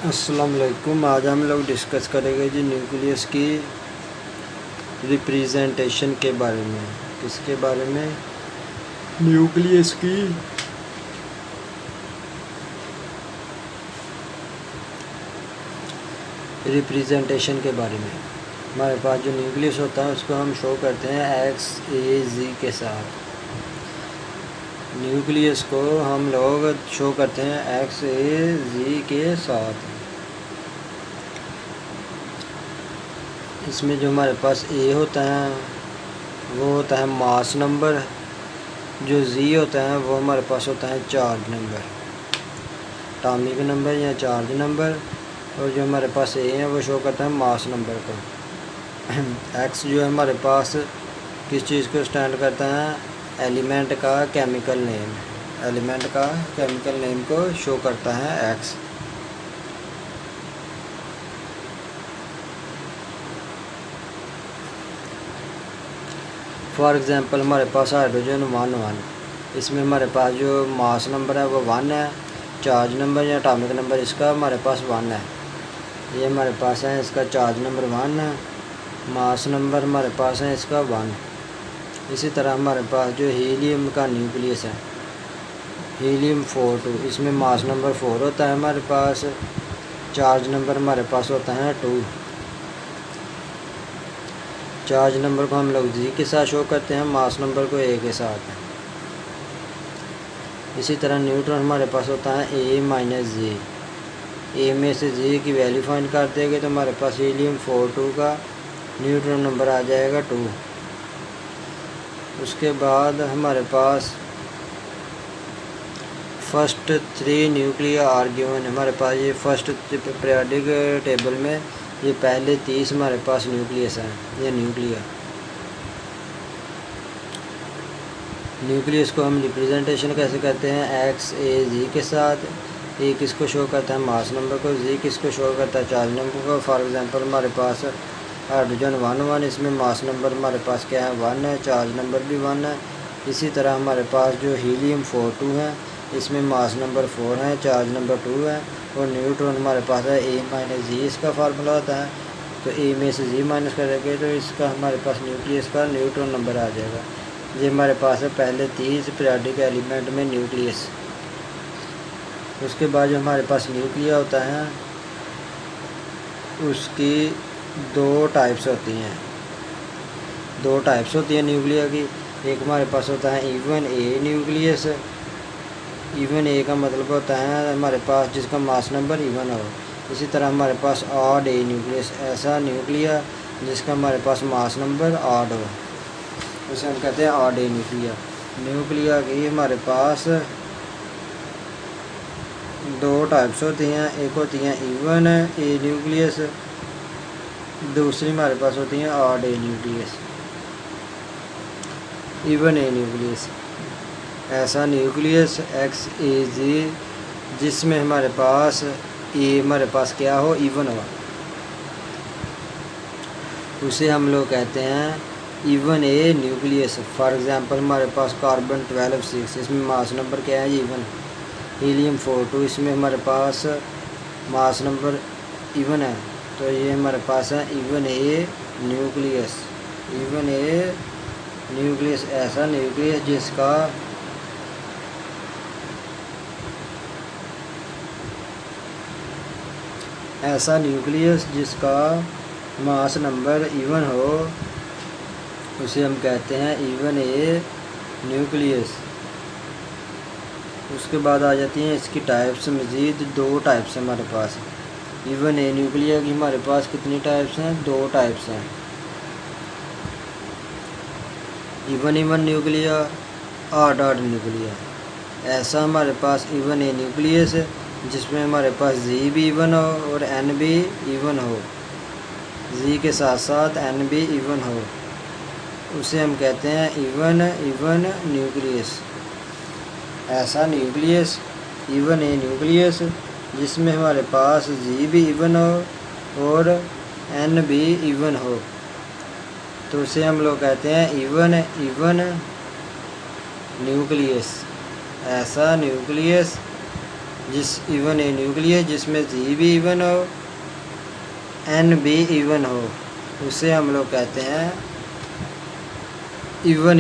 अस्सलाम वालेकुम। आज हम लोग डिस्कस करेंगे जी न्यूक्लियस की रिप्रेजेंटेशन के बारे में। किसके बारे में? न्यूक्लियस की रिप्रेजेंटेशन के बारे में। हमारे पास जो न्यूक्लियस होता है उसको हम शो करते हैं एक्स ए जी के साथ। न्यूक्लियस को हम लोग शो करते हैं एक्स ए जी के साथ। इसमें जो हमारे पास ए होता है वो होता है मास नंबर, जो जी होता है वो हमारे पास होता है चार्ज नंबर, एटॉमिक नंबर या चार्ज नंबर। और जो हमारे पास ए है वो शो करता है मास नंबर को। एक्स जो है हमारे पास किस चीज़ को स्टैंड करता है? एलिमेंट का केमिकल नेम, एलिमेंट का केमिकल नेम को शो करता है एक्स। फॉर एग्ज़ाम्पल हमारे पास हाइड्रोजन 1 इसमें हमारे पास जो मास नंबर है वो 1 है, चार्ज नंबर या एटॉमिक नंबर इसका हमारे पास 1 है। ये हमारे पास है, इसका चार्ज नंबर 1 है, मास नंबर हमारे पास है इसका 1। इसी तरह हमारे पास जो हीलियम का न्यूक्लियस है, हीलियम 42, इसमें मास नंबर 4 होता है हमारे पास, चार्ज नंबर हमारे पास होता है 2। चार्ज नंबर को हम लोग जी के साथ शो करते हैं, मास नंबर को ए के साथ। इसी तरह न्यूट्रॉन हमारे पास होता है ए माइनस जी। ए में से जी की वैल्यू फाइंड कर देंगे तो हमारे पास हीलियम 42 का न्यूट्रॉन नंबर आ जाएगा 2। उसके बाद हमारे पास फर्स्ट 3 न्यूक्लिया आर गिवन। हमारे पास ये फर्स्ट पीरियोडिक टेबल में ये पहले 30 हमारे पास न्यूक्लियस हैं। ये न्यूक्लियस को हम रिप्रेजेंटेशन कैसे करते हैं? एक्स ए जी के साथ। ए किसको शो करता है? मास नंबर को। जी किसको शो करता है? चार्ज नंबर को। फॉर एग्जांपल हमारे पास हाइड्रोजन 1 इसमें मास नंबर हमारे पास क्या है? 1 है, चार्ज नंबर भी 1 है। इसी तरह हमारे पास जो हीलियम 42 है इसमें मास नंबर 4 है, चार्ज नंबर 2 है। और न्यूट्रॉन हमारे पास है ए माइनस जी, इसका फार्मूला होता है। तो ए में से जी माइनस करेंगे तो इसका हमारे पास न्यूक्लियस का न्यूट्रॉन नंबर आ जाएगा। ये हमारे पास है पहले 30 पीरियोडिक एलिमेंट में न्यूक्लियस। उसके बाद जो हमारे पास न्यूक्लिया होता है उसकी 2 टाइप्स होती हैं। 2 टाइप्स होती हैं न्यूक्लिया की। एक हमारे पास होता है even a nucleus. Even a का मतलब होता है हमारे पास जिसका मास नंबर इवन हो। इसी तरह हमारे पास ऑड ए न्यूक्लियस, ऐसा न्यूक्लिया जिसका हमारे पास मास नंबर ऑड हो, उसे हम कहते हैं ऑड ए न्यूक्लिया। न्यूक्लिया की हमारे पास 2 टाइप्स होती हैं। एक होती हैं इवन ए न्यूक्लियस, दूसरी हमारे पास होती हैं odd a nucleus. Even a nucleus ऐसा न्यूक्लियस एक्स ए जी जिसमें हमारे पास ए हमारे पास क्या हो? इवन हो, उसे हम लोग कहते हैं even a nucleus. For example हमारे पास कार्बन 12 इसमें मास नंबर क्या है? इवन। हीलियम 42 इसमें हमारे पास मास नंबर इवन है, तो ये हमारे पास है even a nucleus. Even a nucleus ऐसा न्यूक्लियस जिसका मास नंबर इवन हो, उसे हम कहते हैं इवन ए न्यूक्लियस। उसके बाद आ जाती हैं इसकी टाइप्स। मज़ीद 2 टाइप्स हैं हमारे पास। इवन ए न्यूक्लिया की हमारे पास कितनी टाइप्स हैं? 2 टाइप्स हैं। Even nuclei, odd nuclei. ऐसा हमारे पास इवन ए न्यूक्लियस जिसमें हमारे पास जी भी इवन हो और एन भी इवन हो, जी के साथ साथ एन भी इवन हो, उसे हम कहते हैं इवन न्यूक्लियस। ऐसा न्यूक्लियस इवन ए न्यूक्लियस जिसमें हमारे पास जी भी इवन हो और एन भी इवन हो, तो उसे हम लोग कहते हैं इवन न्यूक्लियस। ऐसा न्यूक्लियस इवन ए न्यूक्लियस जिसमें जी भी इवन हो, एन भी इवन हो, उसे हम लोग कहते हैं इवन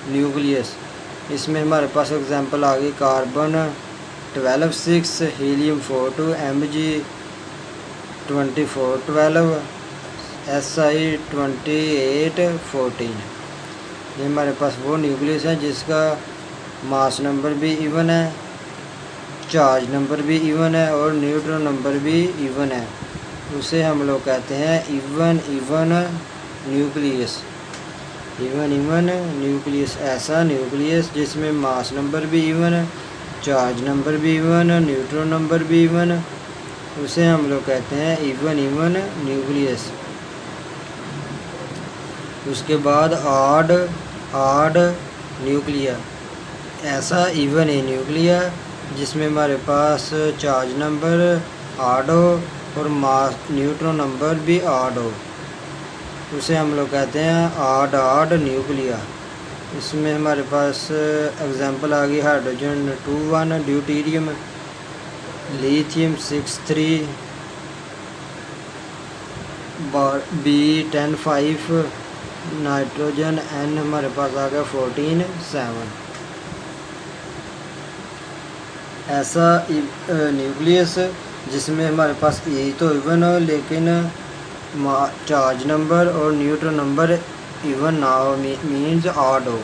न्यूक्लियस। इसमें हमारे पास एग्जांपल आ गई कार्बन 12 6, हीलियम 42, Mg 24 12, Si 28 14। ये हमारे पास वो न्यूक्लियस है जिसका मास नंबर भी इवन है, चार्ज नंबर भी इवन है और न्यूट्रॉन नंबर भी इवन है। उसे हम लोग कहते हैं इवन न्यूक्लियस। इवन न्यूक्लियस ऐसा न्यूक्लियस जिसमें मास नंबर भी इवन है, चार्ज नंबर भी इवन है, न्यूट्रॉन नंबर भी इवन है, उसे हम लोग कहते हैं इवन न्यूक्लियस। उसके बाद आड न्यूक्लिया, ऐसा इवन ए न्यूक्लिया जिसमें हमारे पास चार्ज नंबर आड हो और मास न्यूट्रॉन नंबर भी आड हो, उसे हम लोग कहते हैं आड न्यूक्लिया। इसमें हमारे पास एग्जांपल आ गई hydrogen 21, deuterium, lithium 63, B10 5, nitrogen N हमारे पास आ गया 14 7। ऐसा न्यूक्लियस जिसमें हमारे पास ए तो इवन हो लेकिन चार्ज नंबर और न्यूट्रॉन नंबर इवन ना हो, मीन्स ऑड हो,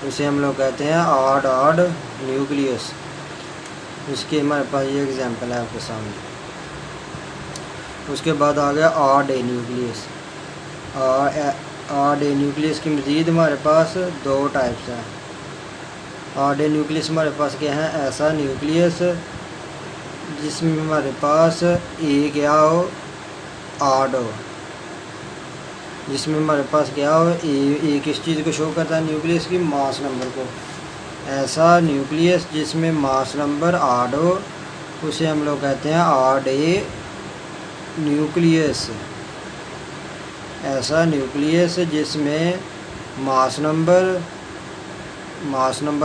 उसे हम लोग कहते हैं आड न्यूक्लियस। इसके हमारे पास ये एग्जांपल है आपके सामने। उसके बाद आ गया odd a nucleus. Odd a nucleus की मज़ीद हमारे पास दो टाइप्स हैं। ऑड ए न्यूक्लियस हमारे पास क्या है, ऐसा न्यूक्लियस जिसमें हमारे पास ए क्या हो, आड हो, जिसमें हमारे पास क्या हो ए किस चीज़ को शो करता है, न्यूक्लियस की मास नंबर को। ऐसा न्यूक्लियस जिसमें मास नंबर आड हो उसे हम लोग कहते हैं आड ए न्यूक्लियस। ऐसा न्यूक्लियस जिसमें मास नंबर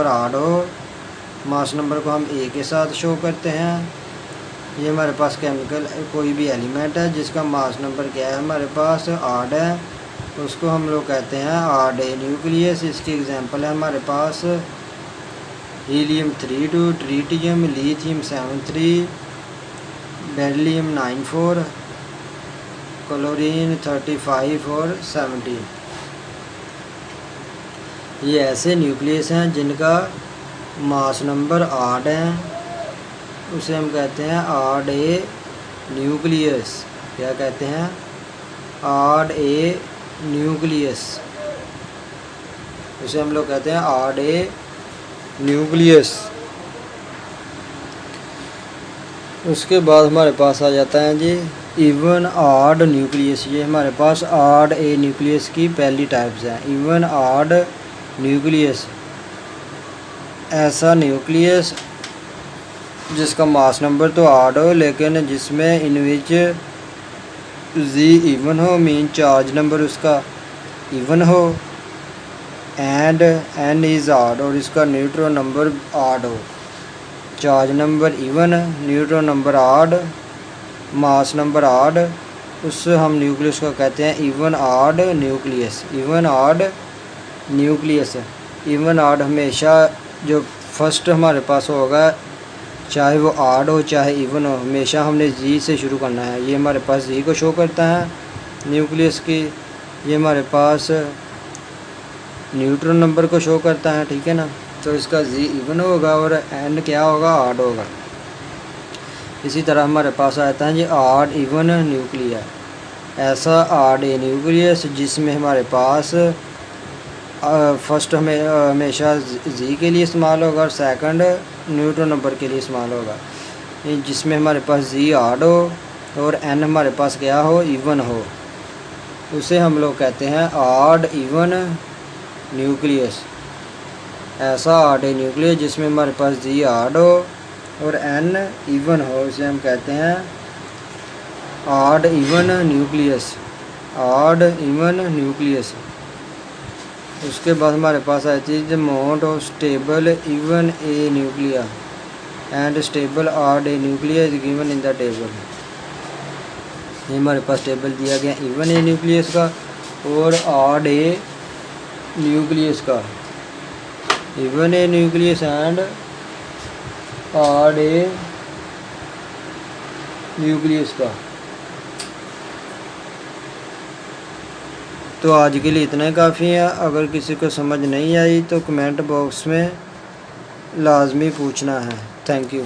आड हो, मास नंबर को हम ए के साथ शो करते हैं। ये हमारे पास केमिकल कोई भी एलिमेंट है जिसका मास नंबर क्या है, हमारे पास आड है, उसको हम लोग कहते हैं आड ए न्यूक्लियस। इसकी एग्जांपल है हमारे पास helium 32, tritium, lithium 73, beryllium 94, chlorine 35 और 17। ये ऐसे न्यूक्लियस हैं जिनका मास नंबर आड है, उसे हम कहते हैं आड ए न्यूक्लियस। क्या कहते हैं, आड ए न्यूक्लियस, उसे हम लोग कहते हैं आड ए न्यूक्लियस। उसके बाद हमारे पास आ जाता है जी इवन आड न्यूक्लियस। ये हमारे पास आड ए न्यूक्लियस की पहली टाइप्स हैं। इवन आड न्यूक्लियस, ऐसा न्यूक्लियस जिसका मास नंबर तो आड हो लेकिन जिसमें इन विच जी इवन हो, मीन चार्ज नंबर उसका इवन हो, एंड एन इज़ आड और इसका न्यूट्रॉन नंबर आड हो। Charge number even, neutron number odd, mass number odd, उससे हम न्यूक्लियस को कहते हैं even odd nucleus. Even odd nucleus, even odd हमेशा जो फर्स्ट हमारे पास होगा, चाहे वो आड हो चाहे इवन हो, हमेशा हमने जी से शुरू करना है। ये हमारे पास जी को शो करता है न्यूक्लियस की, ये हमारे पास न्यूट्रॉन नंबर को शो करता है, ठीक है ना। तो इसका जी इवन होगा और एंड क्या होगा, आड होगा। इसी तरह हमारे पास आता है जी आड इवन न्यूक्लिया। ऐसा आड ए न्यूक्लियस जिसमें हमारे पास फर्स्ट हमेशा जी के लिए इस्तेमाल होगा और सेकंड न्यूट्रॉन नंबर के लिए इस्तेमाल होगा, जिसमें हमारे पास जी आड हो और एन हमारे पास क्या हो, इवन हो, उसे हम लोग कहते हैं आड इवन न्यूक्लियस। ऐसा आड ए न्यूक्लियस जिसमें हमारे पास जी आड हो और एन इवन हो, उसे हम कहते हैं odd even nucleus. Odd even nucleus. उसके बाद हमारे पास आती है amount of stable even a nuclei. And stable odd a nucleus given in the table. ये हमारे पास टेबल दिया गया इवन ए न्यूक्लियस का और ऑड ए न्यूक्लियस का, even a nucleus and odd a nucleus का। तो आज के लिए इतना ही काफ़ी है। अगर किसी को समझ नहीं आई तो कमेंट बॉक्स में लाजमी पूछना है। Thank you.